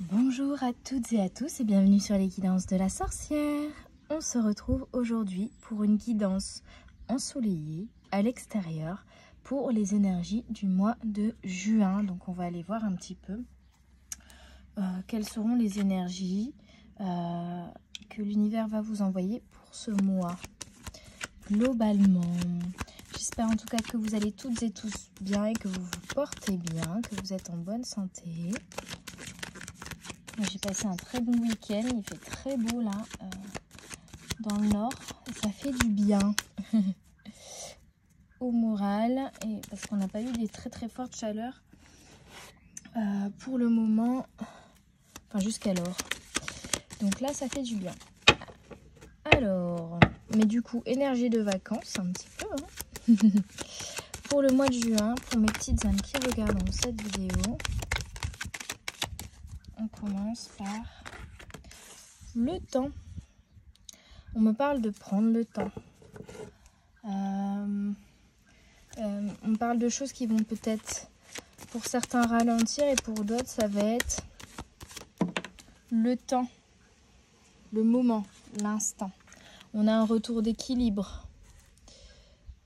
Bonjour à toutes et à tous et bienvenue sur les guidances de la sorcière. On se retrouve aujourd'hui pour une guidance ensoleillée à l'extérieur pour les énergies du mois de juin. Donc on va aller voir un petit peu quelles seront les énergies que l'univers va vous envoyer pour ce mois. Globalement, j'espère en tout cas que vous allez toutes et tous bien et que vous vous portez bien, que vous êtes en bonne santé. J'ai passé un très bon week-end, il fait très beau là, dans le nord, et ça fait du bien au moral, et parce qu'on n'a pas eu des très fortes chaleurs pour le moment, enfin jusqu'alors. Donc là, ça fait du bien. Alors, mais du coup, énergie de vacances un petit peu, hein. Pour le mois de juin, pour mes petites âmes qui regardent cette vidéo, on commence par le temps. On me parle de prendre le temps. On parle de choses qui vont peut-être, pour certains, ralentir et pour d'autres, ça va être le temps, le moment, l'instant. On a un retour d'équilibre.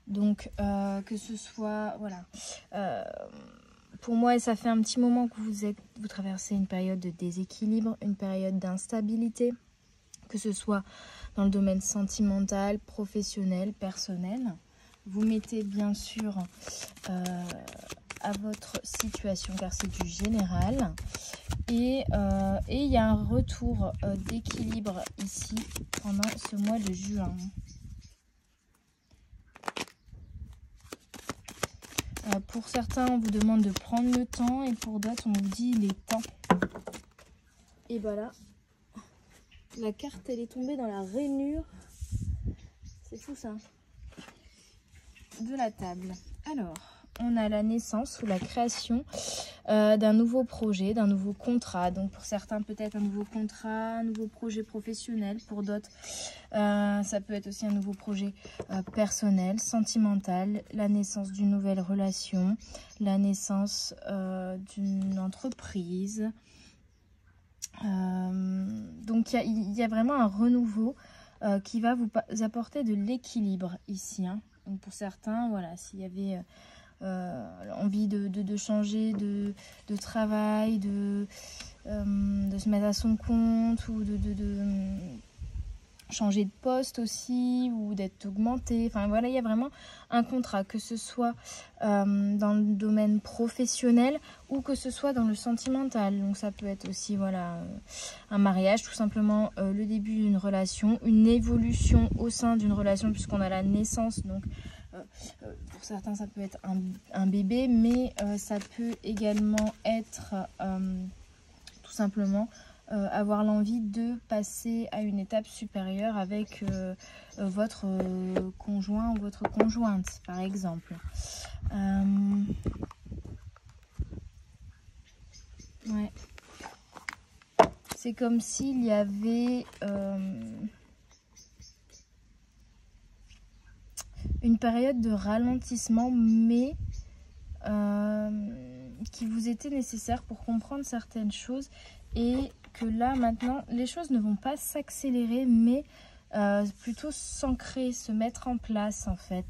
Donc, que ce soit, voilà. Pour moi, ça fait un petit moment que vous traversez une période de déséquilibre, une période d'instabilité, que ce soit dans le domaine sentimental, professionnel, personnel. Vous mettez bien sûr à votre situation car c'est du général. Et il y a un retour d'équilibre ici pendant ce mois de juin. Pour certains, on vous demande de prendre le temps et pour d'autres, on vous dit il est temps. Et voilà. La carte, elle est tombée dans la rainure. C'est fou ça. De la table. Alors, on a la naissance ou la création d'un nouveau projet, d'un nouveau contrat. Donc pour certains, peut-être un nouveau contrat, un nouveau projet professionnel. Pour d'autres, ça peut être aussi un nouveau projet personnel, sentimental. La naissance d'une nouvelle relation, la naissance d'une entreprise. Donc il y a vraiment un renouveau qui va vous apporter de l'équilibre ici, hein. Donc pour certains, voilà, s'il y avait envie de changer de travail, de se mettre à son compte ou de changer de poste aussi ou d'être augmenté. Enfin voilà, il y a vraiment un contrat, que ce soit dans le domaine professionnel ou que ce soit dans le sentimental. Donc ça peut être aussi voilà un mariage, tout simplement le début d'une relation, une évolution au sein d'une relation puisqu'on a la naissance. Donc pour certains ça peut être un bébé, mais ça peut également être tout simplement avoir l'envie de passer à une étape supérieure avec votre conjoint ou votre conjointe, par exemple. Ouais. C'est comme s'il y avait une période de ralentissement, mais qui vous était nécessaire pour comprendre certaines choses, et que là maintenant les choses ne vont pas s'accélérer mais plutôt s'ancrer, se mettre en place en fait,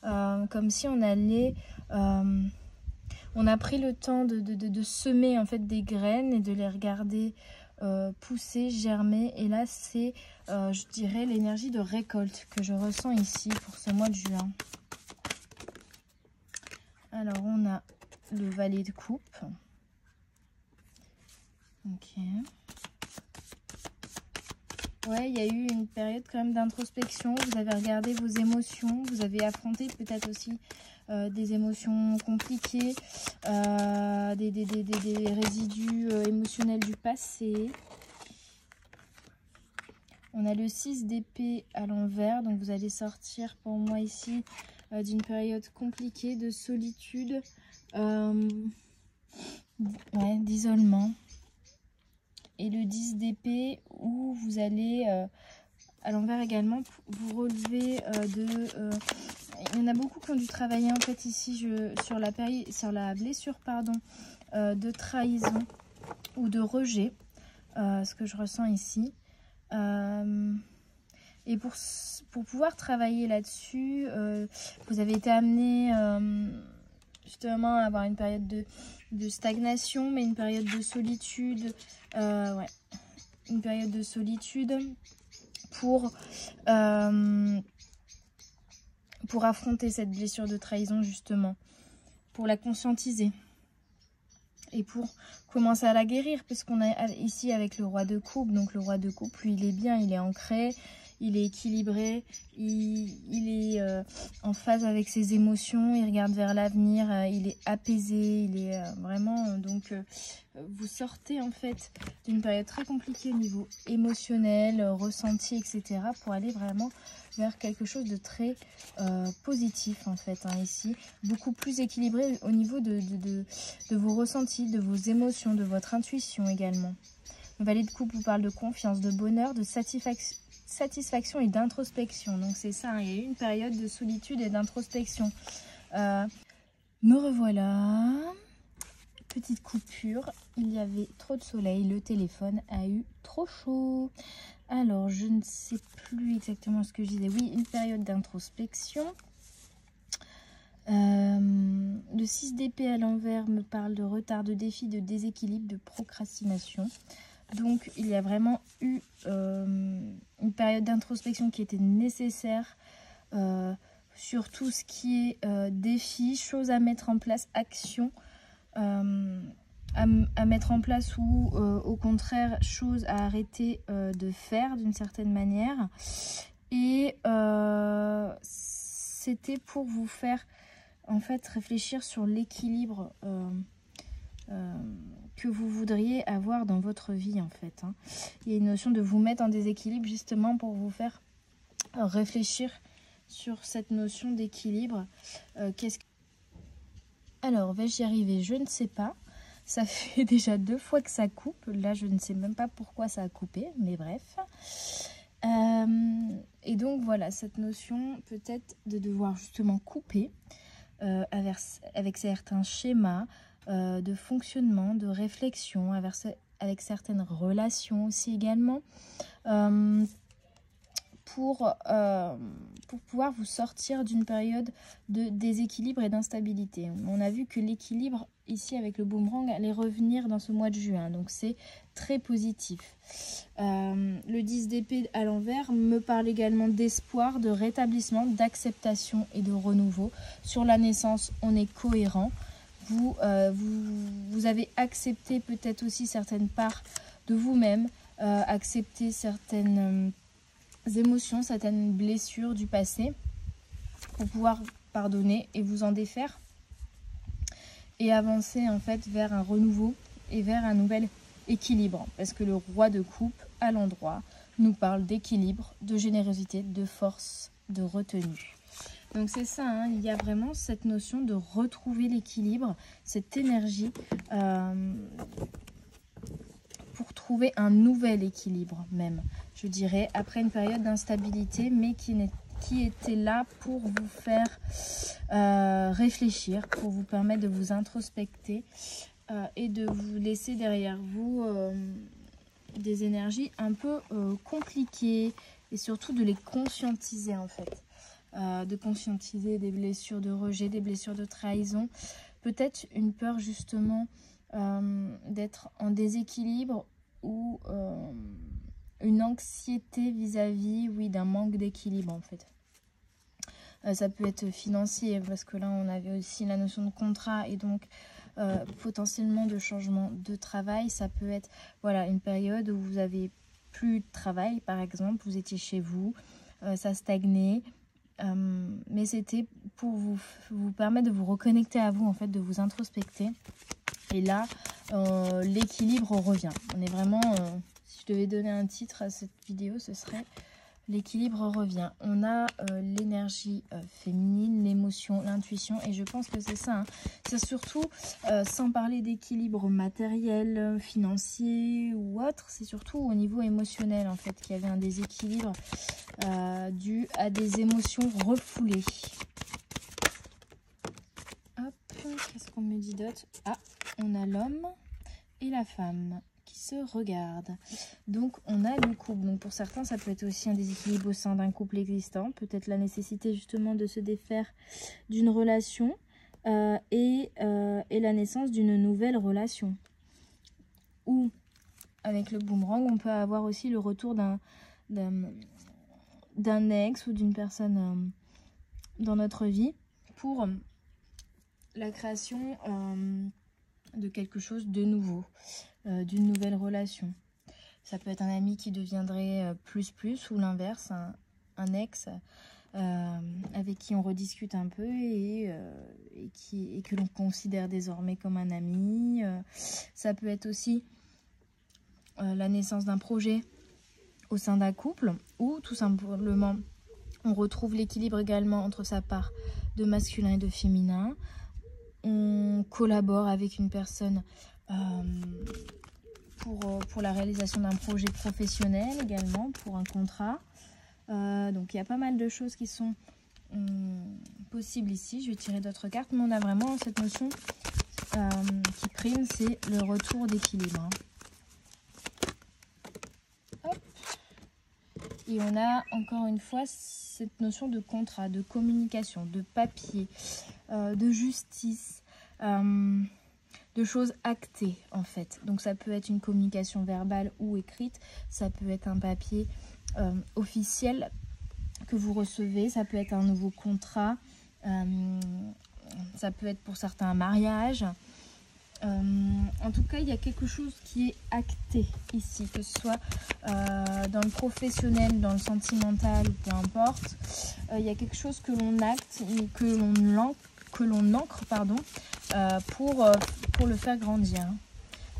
comme si on allait on a pris le temps de semer en fait des graines et de les regarder pousser, germer, et là c'est je dirais l'énergie de récolte que je ressens ici pour ce mois de juin. Alors on a le valet de coupe. Ok. Ouais, il y a eu une période quand même d'introspection. Vous avez regardé vos émotions. Vous avez affronté peut-être aussi des émotions compliquées, des résidus émotionnels du passé. On a le 6 d'épée à l'envers. Donc vous allez sortir pour moi ici d'une période compliquée de solitude, ouais, d'isolement. Et le 10 d'épée où vous allez à l'envers également vous relever il y en a beaucoup qui ont dû travailler en fait ici sur la blessure pardon, de trahison. ou de rejet, ce que je ressens ici. Et pour pouvoir travailler là-dessus, vous avez été amené justement à avoir une période de stagnation, mais une période de solitude. Ouais, une période de solitude pour affronter cette blessure de trahison, justement, pour la conscientiser et pour commencer à la guérir, puisqu'on est ici avec le roi de coupe. Donc le roi de coupe, lui, il est bien, il est ancré, il est équilibré, il est en phase avec ses émotions, il regarde vers l'avenir, il est apaisé, il est vraiment... donc vous sortez en fait d'une période très compliquée au niveau émotionnel, ressenti, etc. pour aller vraiment vers quelque chose de très positif en fait, hein, ici. Beaucoup plus équilibré au niveau de vos ressentis, de vos émotions, de votre intuition également. Le valet de coupe vous parle de confiance, de bonheur, de satisfaction et d'introspection. Donc c'est ça, hein, il y a eu une période de solitude et d'introspection. Me revoilà. Petite coupure, il y avait trop de soleil, le téléphone a eu trop chaud. Alors, je ne sais plus exactement ce que je disais. Oui, une période d'introspection. Le 6 d'épée à l'envers me parle de retard, de défi, de déséquilibre, de procrastination. Donc, il y a vraiment eu une période d'introspection qui était nécessaire sur tout ce qui est défi, choses à mettre en place, action. À mettre en place ou au contraire choses à arrêter de faire d'une certaine manière, et c'était pour vous faire en fait réfléchir sur l'équilibre que vous voudriez avoir dans votre vie en fait, hein. Il y a une notion de vous mettre en déséquilibre justement pour vous faire réfléchir sur cette notion d'équilibre. Alors, vais-y arriver? Je ne sais pas. Ça fait déjà 2 fois que ça coupe. Là, je ne sais même pas pourquoi ça a coupé, mais bref. Et donc, voilà, cette notion peut-être de devoir justement couper avec certains schémas de fonctionnement, de réflexion, avec certaines relations aussi également. Pour pouvoir vous sortir d'une période de déséquilibre et d'instabilité. On a vu que l'équilibre ici avec le boomerang allait revenir dans ce mois de juin, donc c'est très positif. Le 10 d'épée à l'envers me parle également d'espoir, de rétablissement, d'acceptation et de renouveau. Sur la naissance, on est cohérent. Vous avez accepté peut-être aussi certaines parts de vous-même, accepté certaines émotions, certaines blessures du passé pour pouvoir pardonner et vous en défaire et avancer en fait vers un renouveau et vers un nouvel équilibre, parce que le roi de coupe à l'endroit nous parle d'équilibre, de générosité, de force, de retenue. Donc c'est ça, hein, il y a vraiment cette notion de retrouver l'équilibre, cette énergie pour trouver un nouvel équilibre même, je dirais, après une période d'instabilité, mais qui était là pour vous faire réfléchir, pour vous permettre de vous introspecter et de vous laisser derrière vous des énergies un peu compliquées, et surtout de les conscientiser en fait, de conscientiser des blessures de rejet, des blessures de trahison, peut-être une peur justement d'être en déséquilibre ou une anxiété vis-à-vis, oui, d'un manque d'équilibre en fait. Ça peut être financier, parce que là on avait aussi la notion de contrat et donc potentiellement de changement de travail. Ça peut être voilà, une période où vous avez plus de travail par exemple, vous étiez chez vous, ça stagnait, mais c'était pour vous permettre de vous reconnecter à vous en fait, de vous introspecter. Et là, l'équilibre revient. On est vraiment, si je devais donner un titre à cette vidéo, ce serait l'équilibre revient. On a l'énergie féminine, l'émotion, l'intuition, et je pense que c'est ça, hein. C'est surtout, sans parler d'équilibre matériel, financier ou autre, c'est surtout au niveau émotionnel en fait qu'il y avait un déséquilibre dû à des émotions refoulées. Hop, qu'est-ce qu'on me dit d'autre? Ah, on a l'homme et la femme qui se regardent. Donc on a le couple. Donc pour certains, ça peut être aussi un déséquilibre au sein d'un couple existant. Peut-être la nécessité justement de se défaire d'une relation et la naissance d'une nouvelle relation. Ou avec le boomerang, on peut avoir aussi le retour d'un ex ou d'une personne dans notre vie pour la création de quelque chose de nouveau, d'une nouvelle relation. Ça peut être un ami qui deviendrait plus ou l'inverse, un ex avec qui on rediscute un peu et que l'on considère désormais comme un ami. Ça peut être aussi la naissance d'un projet au sein d'un couple, ou tout simplement on retrouve l'équilibre également entre sa part de masculin et de féminin. On collabore avec une personne pour la réalisation d'un projet professionnel également, pour un contrat. Donc il y a pas mal de choses qui sont possibles ici. Je vais tirer d'autres cartes, mais on a vraiment cette notion qui prime, c'est le retour d'équilibre. Hein. Et on a encore une fois cette notion de contrat, de communication, de papier, de justice, de choses actées en fait. Donc ça peut être une communication verbale ou écrite, ça peut être un papier officiel que vous recevez, ça peut être un nouveau contrat, ça peut être pour certains un mariage. En tout cas, il y a quelque chose qui est acté ici, que ce soit dans le professionnel, dans le sentimental, peu importe. Il y a quelque chose que l'on acte et que l'on ancre pour le faire grandir.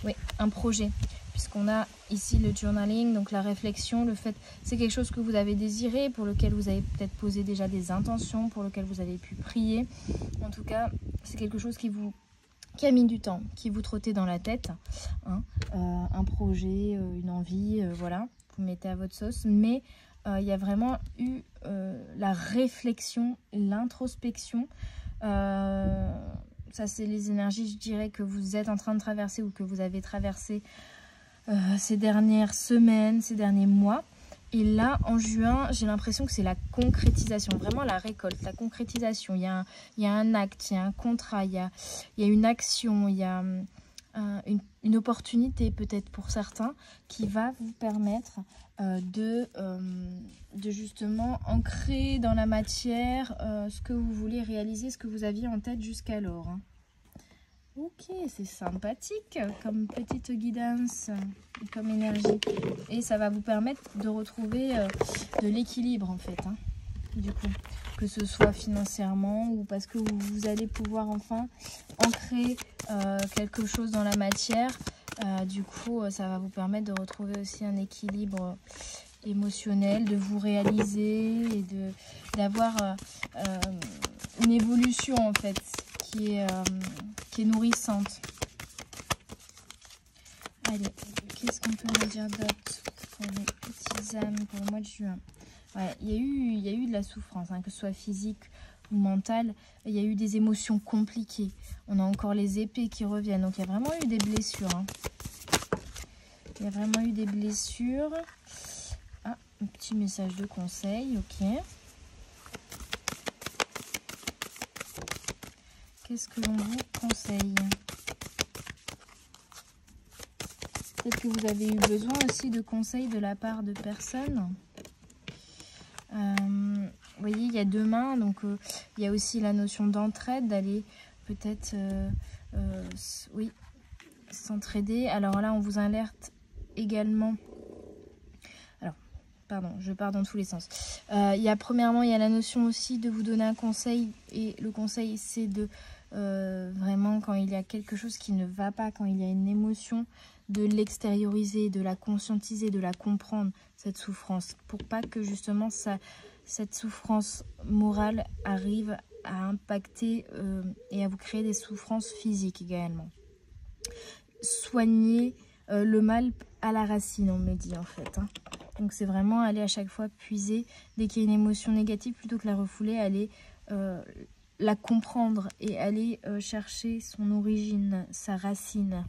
Oui, un projet, puisqu'on a ici le journaling, donc la réflexion, le fait, c'est quelque chose que vous avez désiré, pour lequel vous avez peut-être posé déjà des intentions, pour lequel vous avez pu prier. En tout cas, c'est quelque chose qui a mis du temps, qui vous trottait dans la tête, hein, un projet, une envie, voilà, vous mettez à votre sauce, mais il y a vraiment eu la réflexion, l'introspection, ça c'est les énergies, je dirais, que vous êtes en train de traverser ou que vous avez traversé ces dernières semaines, ces derniers mois. Et là, en juin, j'ai l'impression que c'est la concrétisation, vraiment la récolte, la concrétisation. Il y a un acte, il y a un contrat, il y a une action, il y a une opportunité peut-être pour certains qui va vous permettre de justement ancrer dans la matière ce que vous voulez réaliser, ce que vous aviez en tête jusqu'alors. Hein. Ok, c'est sympathique comme petite guidance, comme énergie. Et ça va vous permettre de retrouver de l'équilibre en fait, hein, du coup. Que ce soit financièrement ou parce que vous allez pouvoir enfin ancrer quelque chose dans la matière. Du coup, ça va vous permettre de retrouver aussi un équilibre émotionnel, de vous réaliser et d'avoir une évolution en fait qui est nourrissante. Allez, qu'est-ce qu'on peut me dire d'autre pour les petites âmes pour le mois de juin? Ouais, il y a eu de la souffrance, hein, que ce soit physique ou mentale. Il y a eu des émotions compliquées. On a encore les épées qui reviennent. Donc, il y a vraiment eu des blessures. Hein. Il y a vraiment eu des blessures. Ah, un petit message de conseil. Ok. Qu'est-ce que l'on vous conseille? Peut-être que vous avez eu besoin aussi de conseils de la part de personnes. Vous voyez, il y a deux mains, donc il y a aussi la notion d'entraide, d'aller peut-être oui, s'entraider. Alors là, on vous alerte également. Alors, pardon, je pars dans tous les sens. Premièrement, il y a la notion aussi de vous donner un conseil. Et le conseil, c'est de vraiment, quand il y a quelque chose qui ne va pas, quand il y a une émotion, de l'extérioriser, de la conscientiser, de la comprendre, cette souffrance, pour pas que justement cette souffrance morale arrive à impacter et à vous créer des souffrances physiques également. Soigner le mal à la racine, on me dit en fait. Hein. Donc c'est vraiment aller à chaque fois puiser, dès qu'il y a une émotion négative, plutôt que la refouler, aller la comprendre et aller chercher son origine, sa racine.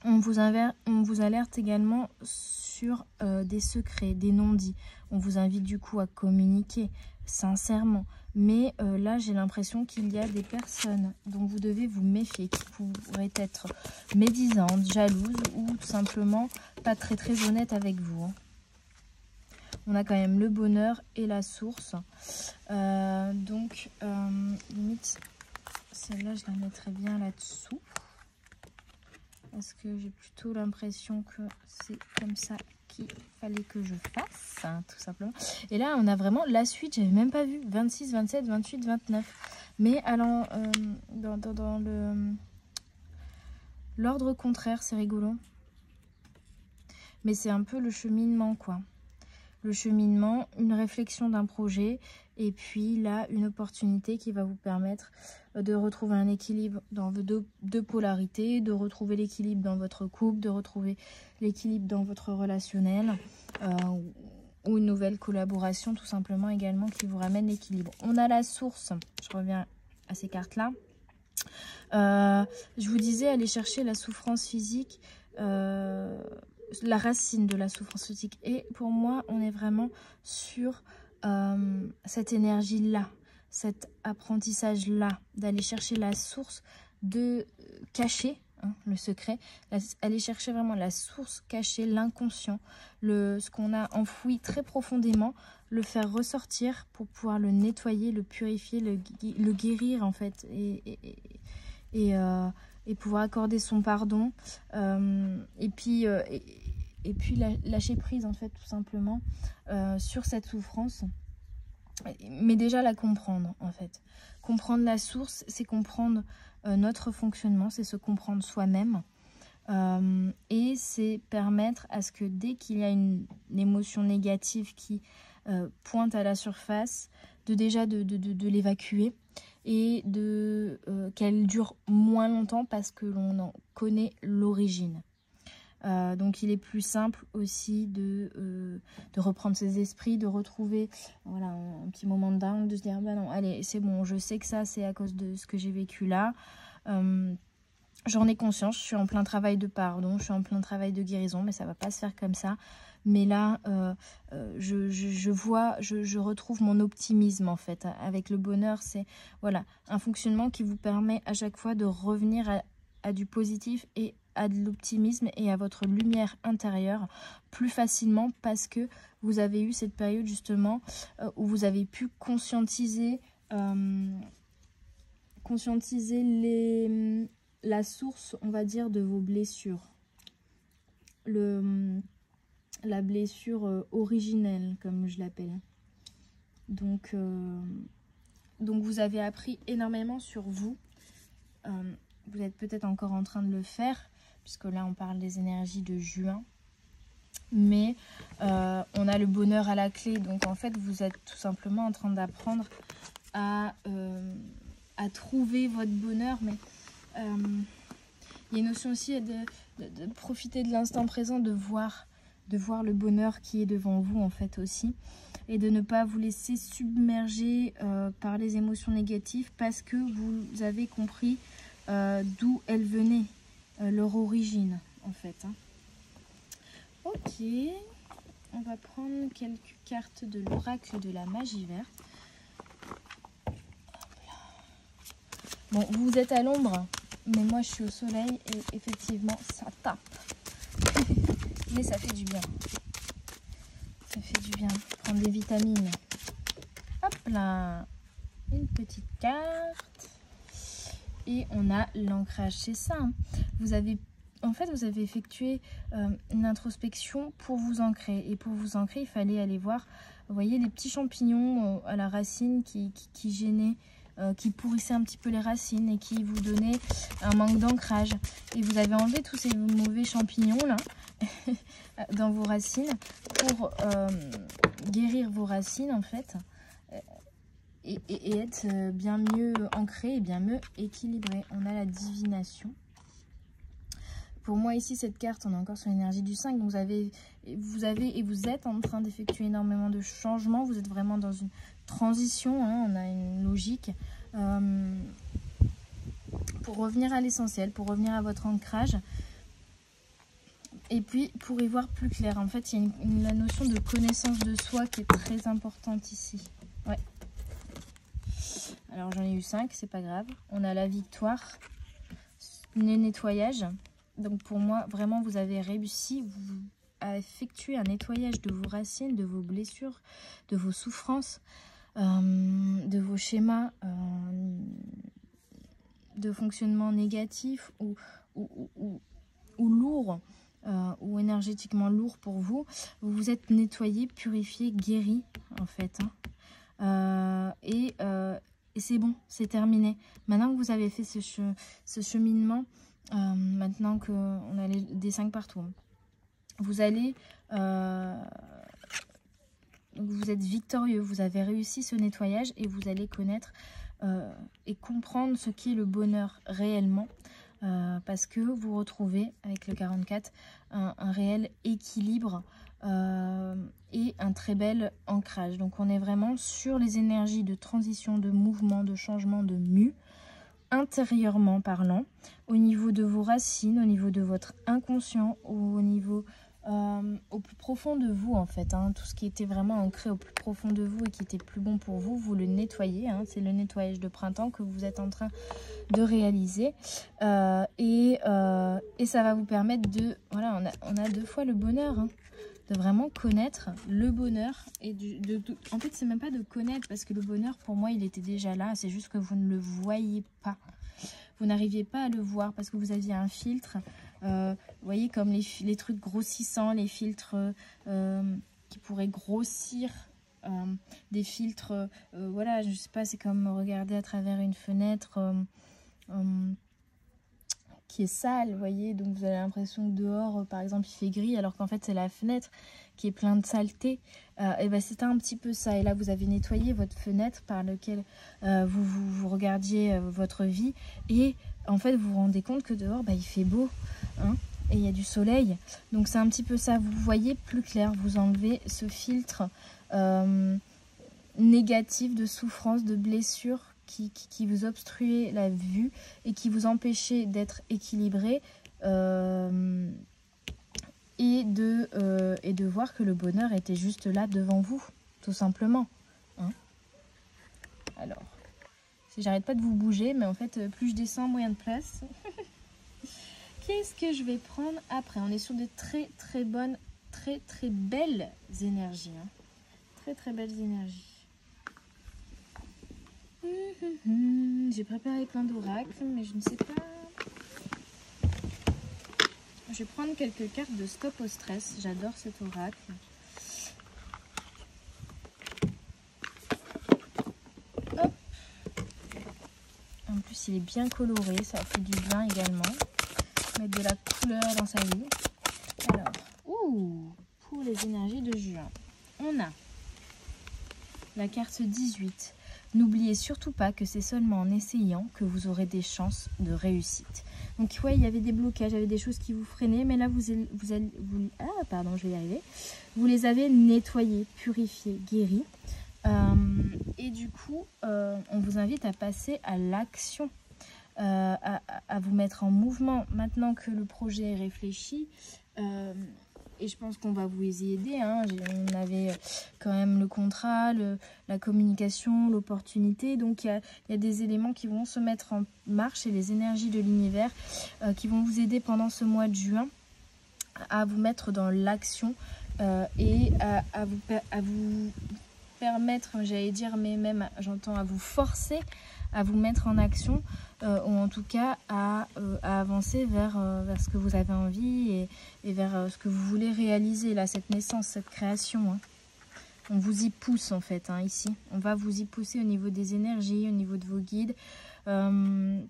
On vous alerte également sur des secrets, des non-dits. On vous invite du coup à communiquer sincèrement. Mais là, j'ai l'impression qu'il y a des personnes dont vous devez vous méfier, qui pourraient être médisantes, jalouses ou tout simplement pas très honnêtes avec vous. Hein. On a quand même le bonheur et la source. Donc, limite, celle-là, je la mettrais bien là-dessous. Parce que j'ai plutôt l'impression que c'est comme ça qu'il fallait que je fasse, hein, tout simplement. Et là, on a vraiment la suite, j'avais même pas vu. 26, 27, 28, 29. Mais allant dans l'ordre contraire, c'est rigolo. Mais c'est un peu le cheminement, quoi. Le cheminement, une réflexion d'un projet, et puis là, une opportunité qui va vous permettre de retrouver un équilibre dans vos deux polarités, de retrouver l'équilibre dans votre couple, de retrouver l'équilibre dans votre relationnel, ou une nouvelle collaboration tout simplement également qui vous ramène l'équilibre. On a la source, je reviens à ces cartes-là. Je vous disais, aller chercher la souffrance physique, la racine de la souffrance physique. Et pour moi, on est vraiment sur cette énergie-là, cet apprentissage-là, d'aller chercher la source, de cacher le secret, aller chercher vraiment la source cachée, l'inconscient, ce qu'on a enfoui très profondément, le faire ressortir pour pouvoir le nettoyer, le purifier, le guérir en fait, et pouvoir accorder son pardon, et puis lâcher prise en fait tout simplement sur cette souffrance, mais déjà la comprendre en fait. Comprendre la source, c'est comprendre notre fonctionnement, c'est se comprendre soi-même, et c'est permettre à ce que dès qu'il y a une émotion négative qui pointe à la surface, de l'évacuer et qu'elle dure moins longtemps parce que l'on en connaît l'origine. Donc il est plus simple aussi de reprendre ses esprits, de retrouver voilà, un petit moment de down, de se dire bah non, allez, c'est bon, je sais que ça c'est à cause de ce que j'ai vécu là. J'en ai conscience, je suis en plein travail de pardon, je suis en plein travail de guérison, mais ça va pas se faire comme ça. Mais là, je retrouve mon optimisme en fait. Avec le bonheur, c'est voilà, un fonctionnement qui vous permet à chaque fois de revenir à du positif et à de l'optimisme et à votre lumière intérieure plus facilement, parce que vous avez eu cette période justement où vous avez pu conscientiser la source, on va dire, de vos blessures. La blessure originelle, comme je l'appelle. Donc vous avez appris énormément sur vous. Vous êtes peut-être encore en train de le faire, puisque là on parle des énergies de juin. Mais on a le bonheur à la clé. Donc en fait, vous êtes tout simplement en train d'apprendre à trouver votre bonheur. Mais il y a une notion aussi de profiter de l'instant présent, de voir le bonheur qui est devant vous en fait aussi, et de ne pas vous laisser submerger par les émotions négatives, parce que vous avez compris d'où elles venaient, leur origine en fait. Ok, on va prendre quelques cartes de l'oracle de la magie verte. Bon, vous êtes à l'ombre, mais moi je suis au soleil et effectivement ça tape. Mais ça fait du bien. Ça fait du bien. Prendre des vitamines. Hop là. Une petite carte. Et on a l'ancrage. C'est ça. Hein. En fait, vous avez effectué une introspection pour vous ancrer. Et pour vous ancrer, il fallait aller voir, vous voyez, les petits champignons à la racine qui gênaient, qui pourrissaient un petit peu les racines et qui vous donnaient un manque d'ancrage. Et vous avez enlevé tous ces mauvais champignons là dans vos racines pour guérir vos racines en fait, et être bien mieux ancré et bien mieux équilibré. On a la divination. Pour moi ici, cette carte, on est encore sur l'énergie du 5. Donc vous êtes en train d'effectuer énormément de changements. Vous êtes vraiment dans une transition, hein, on a une logique. Pour revenir à l'essentiel, pour revenir à votre ancrage, Et puis, pour y voir plus clair, en fait, il y a la notion de connaissance de soi qui est très importante ici. Ouais. Alors, j'en ai eu 5, c'est pas grave. On a la victoire, le nettoyage. Donc, pour moi, vraiment, vous avez réussi à effectuer un nettoyage de vos racines, de vos blessures, de vos souffrances, de vos schémas de fonctionnement négatif ou lourd. Ou énergétiquement lourd pour vous, vous vous êtes nettoyé, purifié, guéri en fait. Et c'est bon, c'est terminé. Maintenant que vous avez fait ce cheminement, maintenant qu'on a des 5 partout, vous allez... vous êtes victorieux, vous avez réussi ce nettoyage et vous allez connaître et comprendre ce qu'est le bonheur réellement. Parce que vous retrouvez avec le 44 un réel équilibre et un très bel ancrage. Donc on est vraiment sur les énergies de transition, de mouvement, de changement, de mue, intérieurement parlant, au niveau de vos racines, au niveau de votre inconscient, au niveau au plus profond de vous en fait, tout ce qui était vraiment ancré au plus profond de vous et qui était plus bon pour vous, vous le nettoyez, c'est le nettoyage de printemps que vous êtes en train de réaliser et ça va vous permettre de, voilà, on a 2 fois le bonheur, de vraiment connaître le bonheur et en fait c'est même pas de connaître parce que le bonheur pour moi il était déjà là, c'est juste que vous ne le voyez pas, vous n'arriviez pas à le voir parce que vous aviez un filtre. Vous voyez comme les trucs grossissants, les filtres qui pourraient grossir, des filtres, voilà, je sais pas, c'est comme regarder à travers une fenêtre qui est sale, vous voyez, donc vous avez l'impression que dehors, par exemple, il fait gris, alors qu'en fait c'est la fenêtre qui est pleine de saleté. Et ben c'était un petit peu ça. Et là vous avez nettoyé votre fenêtre par laquelle vous regardiez votre vie et en fait vous vous rendez compte que dehors il fait beau, et il y a du soleil, donc c'est un petit peu ça, vous voyez plus clair, vous enlevez ce filtre négatif de souffrance, de blessure qui vous obstruait la vue et qui vous empêchait d'être équilibré et de voir que le bonheur était juste là devant vous, tout simplement. Alors, si j'arrête pas de vous bouger, mais en fait, plus je descends, moins de place. Qu'est-ce que je vais prendre après? On est sur de très très bonnes, très très belles énergies. Très très belles énergies. J'ai préparé plein d'oracles, mais je ne sais pas. Je vais prendre quelques cartes de stop au stress. J'adore cet oracle. Hop. En plus, il est bien coloré. Ça fait du bien également. Mettre de la couleur dans sa vie. Alors, pour les énergies de juin, on a la carte 18. N'oubliez surtout pas que c'est seulement en essayant que vous aurez des chances de réussite. Donc, ouais, il y avait des blocages, il y avait des choses qui vous freinaient, mais là, vous pardon, je vais y arriver. Vous les avez nettoyés, purifiés, guéris. Et du coup, on vous invite à passer à l'action, à vous mettre en mouvement. Maintenant que le projet est réfléchi, et je pense qu'on va vous y aider. On avait quand même le contrat, la communication, l'opportunité. Donc, il y a des éléments qui vont se mettre en marche et les énergies de l'univers qui vont vous aider pendant ce mois de juin à vous mettre dans l'action et à vous permettre, j'allais dire, mais même, j'entends, à vous forcer à vous mettre en action ou en tout cas à avancer vers ce que vous avez envie et vers ce que vous voulez réaliser, là, cette naissance, cette création. On vous y pousse en fait, ici. On va vous y pousser au niveau des énergies, au niveau de vos guides. On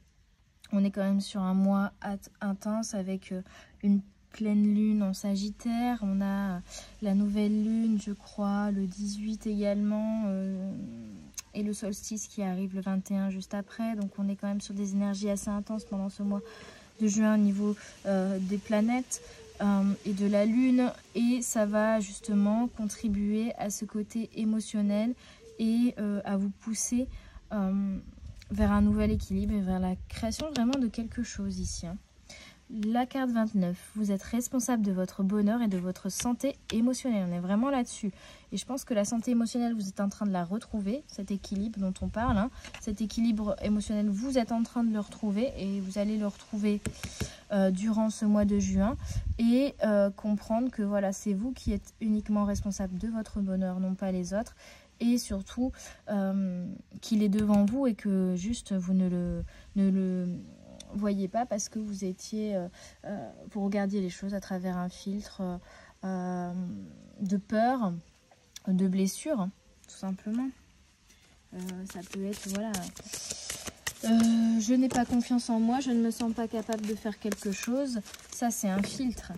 est quand même sur un mois intense avec une pleine lune en Sagittaire. On a la nouvelle lune, je crois, le 18 également. Et le solstice qui arrive le 21 juste après. Donc on est quand même sur des énergies assez intenses pendant ce mois de juin au niveau des planètes et de la lune. Et ça va justement contribuer à ce côté émotionnel et à vous pousser vers un nouvel équilibre et vers la création vraiment de quelque chose ici. La carte 29, vous êtes responsable de votre bonheur et de votre santé émotionnelle. On est vraiment là-dessus. Et je pense que la santé émotionnelle, vous êtes en train de la retrouver, cet équilibre dont on parle. Hein. Cet équilibre émotionnel, vous êtes en train de le retrouver et vous allez le retrouver durant ce mois de juin. Et comprendre que voilà, c'est vous qui êtes uniquement responsable de votre bonheur, non pas les autres. Et surtout, qu'il est devant vous et que juste vous ne le voyez pas parce que vous étiez, vous regardiez les choses à travers un filtre de peur, de blessure, tout simplement. Ça peut être, voilà, je n'ai pas confiance en moi, je ne me sens pas capable de faire quelque chose. Ça, c'est un filtre.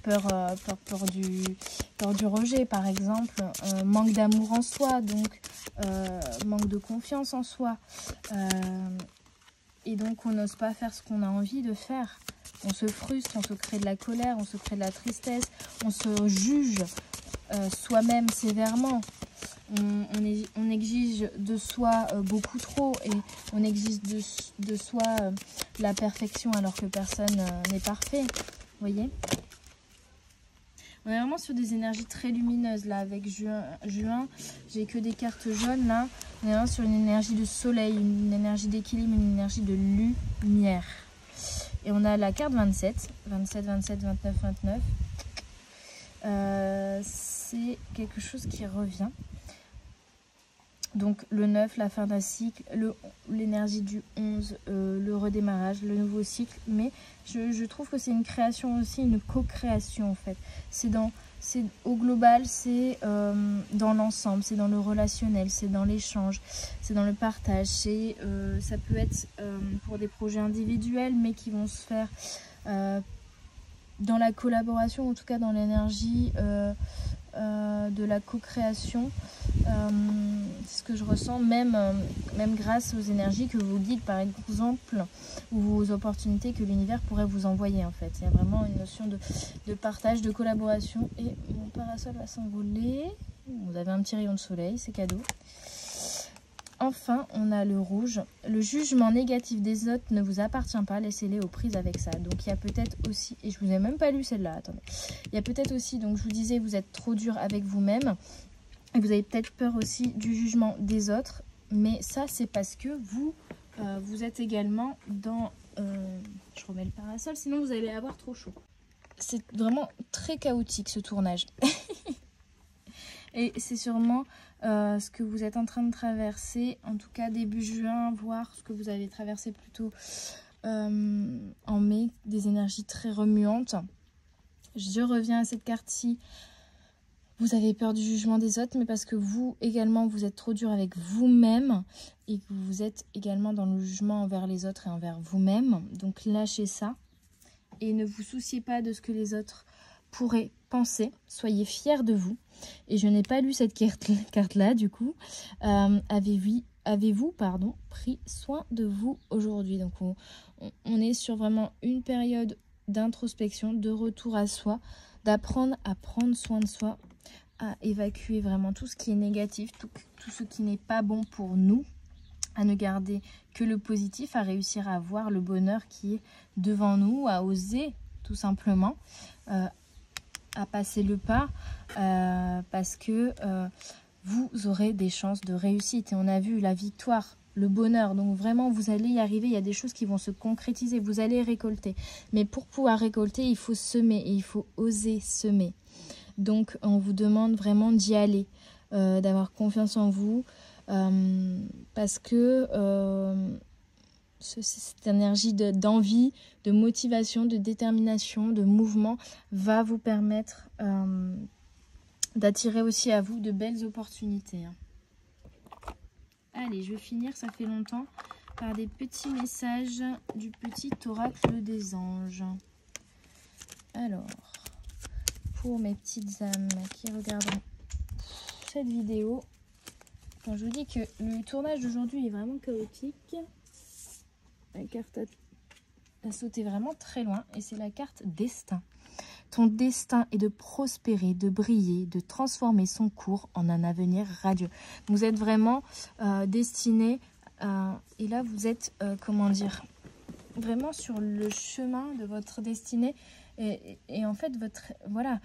Peur du rejet, par exemple, manque d'amour en soi, donc manque de confiance en soi. Et donc, on n'ose pas faire ce qu'on a envie de faire. On se frustre, on se crée de la colère, on se crée de la tristesse, on se juge soi-même sévèrement. On exige de soi beaucoup trop et on exige de soi la perfection alors que personne n'est parfait. Vous voyez ? On est vraiment sur des énergies très lumineuses là avec juin. J'ai que des cartes jaunes là. On est vraiment sur une énergie de soleil, une énergie d'équilibre, une énergie de lumière. Et on a la carte 27, 27, 27, 29, 29. C'est quelque chose qui revient. Donc le 9, la fin d'un cycle, l'énergie du 11, le redémarrage, le nouveau cycle. Mais je trouve que c'est une création aussi, une co-création en fait. Au global, c'est dans l'ensemble, c'est dans le relationnel, c'est dans l'échange, c'est dans le partage. Ça peut être pour des projets individuels, mais qui vont se faire dans la collaboration, en tout cas dans l'énergie de la co-création. C'est ce que je ressens, même grâce aux énergies que vous guident par exemple, ou aux opportunités que l'univers pourrait vous envoyer en fait. Il y a vraiment une notion de partage, de collaboration. Et mon parasol va s'envoler. Vous avez un petit rayon de soleil, c'est cadeau. Enfin, on a le rouge. Le jugement négatif des autres ne vous appartient pas. Laissez-les aux prises avec ça. Donc, il y a peut-être aussi... Et je vous ai même pas lu celle-là. Attendez. Il y a peut-être aussi... Donc, je vous disais, vous êtes trop dur avec vous-même. Et vous avez peut-être peur aussi du jugement des autres. Mais ça, c'est parce que vous êtes également dans... je remets le parasol. Sinon, vous allez avoir trop chaud. C'est vraiment très chaotique, ce tournage. Et c'est sûrement ce que vous êtes en train de traverser, en tout cas début juin, voire ce que vous avez traversé plutôt en mai, des énergies très remuantes. Je reviens à cette carte-ci. Vous avez peur du jugement des autres, mais parce que vous également, vous êtes trop dur avec vous-même et que vous êtes également dans le jugement envers les autres et envers vous-même. Donc lâchez ça et ne vous souciez pas de ce que les autres pourraient penser. Soyez fiers de vous. Et je n'ai pas lu cette carte-là, du coup. Avez-vous pris soin de vous aujourd'hui? Donc, on est sur vraiment une période d'introspection, de retour à soi, d'apprendre à prendre soin de soi, à évacuer vraiment tout ce qui est négatif, tout ce qui n'est pas bon pour nous, à ne garder que le positif, à réussir à voir le bonheur qui est devant nous, à oser tout simplement, à passer le pas parce que vous aurez des chances de réussite. Et on a vu la victoire, le bonheur. Donc vraiment, vous allez y arriver. Il y a des choses qui vont se concrétiser. Vous allez récolter. Mais pour pouvoir récolter, il faut semer et il faut oser semer. Donc, on vous demande vraiment d'y aller, d'avoir confiance en vous parce que cette énergie d'envie, de motivation, de détermination, de mouvement va vous permettre d'attirer aussi à vous de belles opportunités. Allez, je vais finir, ça fait longtemps, par des petits messages du petit oracle des anges. Alors, pour mes petites âmes qui regarderont cette vidéo, quand je vous dis que le tournage d'aujourd'hui est vraiment chaotique, la carte a sauté vraiment très loin et c'est la carte destin. Ton destin est de prospérer, de briller, de transformer son cours en un avenir radieux. Vous êtes vraiment destiné et là vous êtes, comment dire, vraiment sur le chemin de votre destinée. Et en fait, voilà,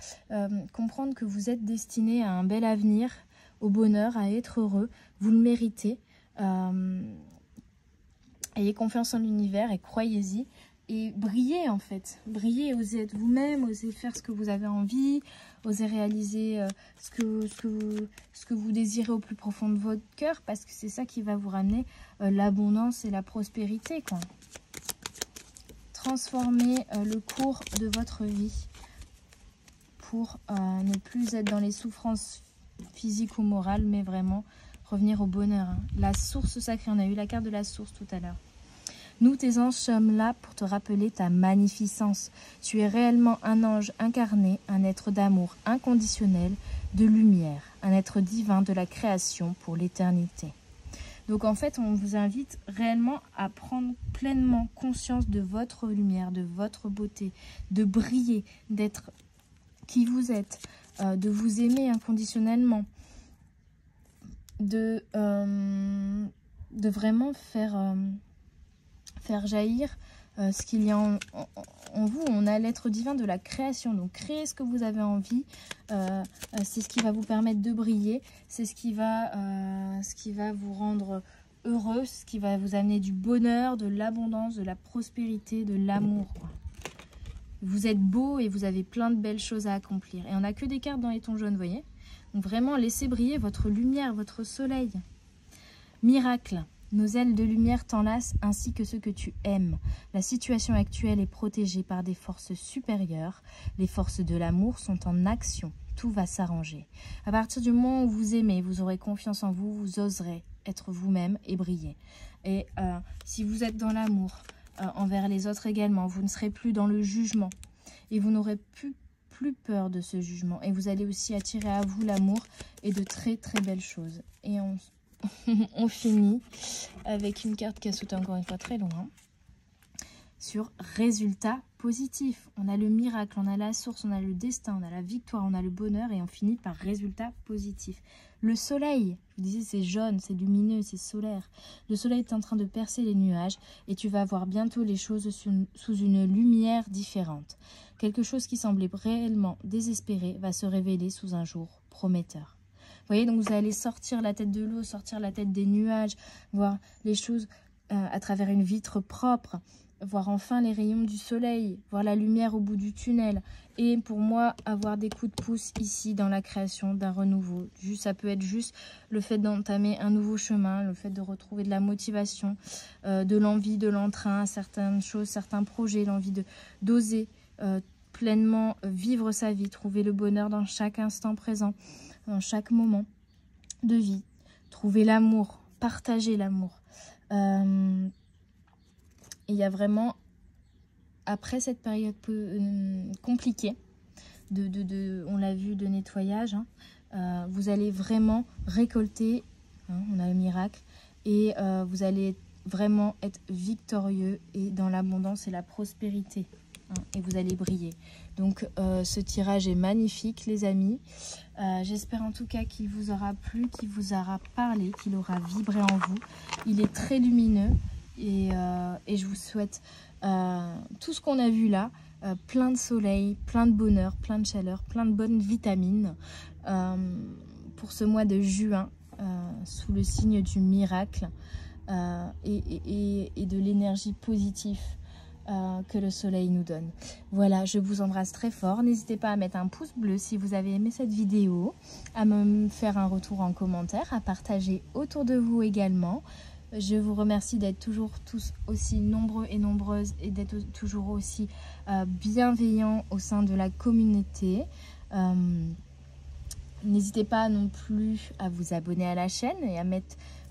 comprendre que vous êtes destiné à un bel avenir, au bonheur, à être heureux. Vous le méritez. Ayez confiance en l'univers et croyez-y. Et brillez en fait. Brillez, osez être vous-même, osez faire ce que vous avez envie, osez réaliser ce que vous désirez au plus profond de votre cœur, parce que c'est ça qui va vous ramener l'abondance et la prospérité, quoi. Transformez le cours de votre vie pour ne plus être dans les souffrances physiques ou morales, mais vraiment revenir au bonheur. Hein. La source sacrée, on a eu la carte de la source tout à l'heure. Nous, tes anges, sommes là pour te rappeler ta magnificence. Tu es réellement un ange incarné, un être d'amour inconditionnel, de lumière, un être divin de la création pour l'éternité. Donc en fait, on vous invite réellement à prendre pleinement conscience de votre lumière, de votre beauté, de briller, d'être qui vous êtes, de vous aimer inconditionnellement, de vraiment faire jaillir ce qu'il y a en vous. On a l'être divin de la création, donc créez ce que vous avez envie, c'est ce qui va vous permettre de briller, c'est ce qui va vous rendre heureux, ce qui va vous amener du bonheur, de l'abondance, de la prospérité, de l'amour. Vous êtes beau et vous avez plein de belles choses à accomplir. Et on n'a que des cartes dans les tons jaunes, vous voyez. Donc vraiment, laissez briller votre lumière, votre soleil. Miracle. Nos ailes de lumière t'enlacent ainsi que ceux que tu aimes. La situation actuelle est protégée par des forces supérieures. Les forces de l'amour sont en action. Tout va s'arranger. À partir du moment où vous aimez, vous aurez confiance en vous, vous oserez être vous-même et briller. Et si vous êtes dans l'amour envers les autres également, vous ne serez plus dans le jugement. Et vous n'aurez plus peur de ce jugement. Et vous allez aussi attirer à vous l'amour et de très très belles choses. Et on finit avec une carte qui a sauté encore une fois très loin. Sur résultat positif. On a le miracle, on a la source, on a le destin, on a la victoire, on a le bonheur et on finit par résultat positif. Le soleil, je vous disais, c'est jaune, c'est lumineux, c'est solaire. Le soleil est en train de percer les nuages et tu vas voir bientôt les choses sous une lumière différente. Quelque chose qui semblait réellement désespéré va se révéler sous un jour prometteur. Vous voyez, donc vous allez sortir la tête de l'eau, sortir la tête des nuages, voir les choses à travers une vitre propre, voir enfin les rayons du soleil, voir la lumière au bout du tunnel. Et pour moi, avoir des coups de pouce ici dans la création d'un renouveau. Ça peut être juste le fait d'entamer un nouveau chemin, le fait de retrouver de la motivation, de l'envie, de l'entrain, certaines choses, certains projets, l'envie d'oser pleinement vivre sa vie, trouver le bonheur dans chaque instant présent, dans chaque moment de vie, trouver l'amour, partager l'amour. Il y a vraiment, après cette période compliquée, on l'a vu, de nettoyage, hein, vous allez vraiment récolter, hein, on a le miracle, et vous allez vraiment être victorieux et dans l'abondance et la prospérité. Et vous allez briller. Donc ce tirage est magnifique les amis. J'espère en tout cas qu'il vous aura plu, qu'il vous aura parlé, qu'il aura vibré en vous. Il est très lumineux et je vous souhaite tout ce qu'on a vu là, plein de soleil, plein de bonheur, plein de chaleur, plein de bonnes vitamines pour ce mois de juin sous le signe du miracle et de l'énergie positive que le soleil nous donne. Voilà, je vous embrasse très fort. N'hésitez pas à mettre un pouce bleu si vous avez aimé cette vidéo, à me faire un retour en commentaire, à partager autour de vous également. Je vous remercie d'être toujours tous aussi nombreux et nombreuses et d'être toujours aussi bienveillants au sein de la communauté. N'hésitez pas non plus à vous abonner à la chaîne et à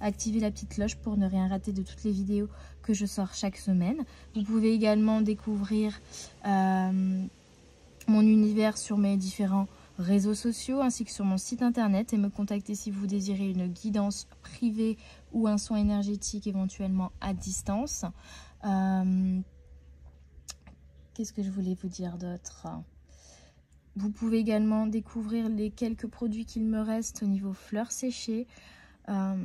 activer la petite cloche pour ne rien rater de toutes les vidéos que je sors chaque semaine. Vous pouvez également découvrir mon univers sur mes différents réseaux sociaux ainsi que sur mon site internet et me contacter si vous désirez une guidance privée ou un soin énergétique éventuellement à distance. Qu'est-ce que je voulais vous dire d'autre ? Vous pouvez également découvrir les quelques produits qu'il me reste au niveau fleurs séchées,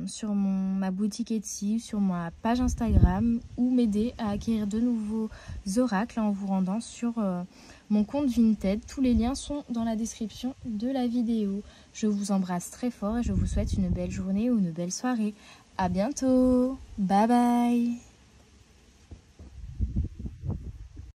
sur ma boutique Etsy, sur ma page Instagram, ou m'aider à acquérir de nouveaux oracles en vous rendant sur mon compte Vinted. Tous les liens sont dans la description de la vidéo. Je vous embrasse très fort et je vous souhaite une belle journée ou une belle soirée. À bientôt. Bye bye.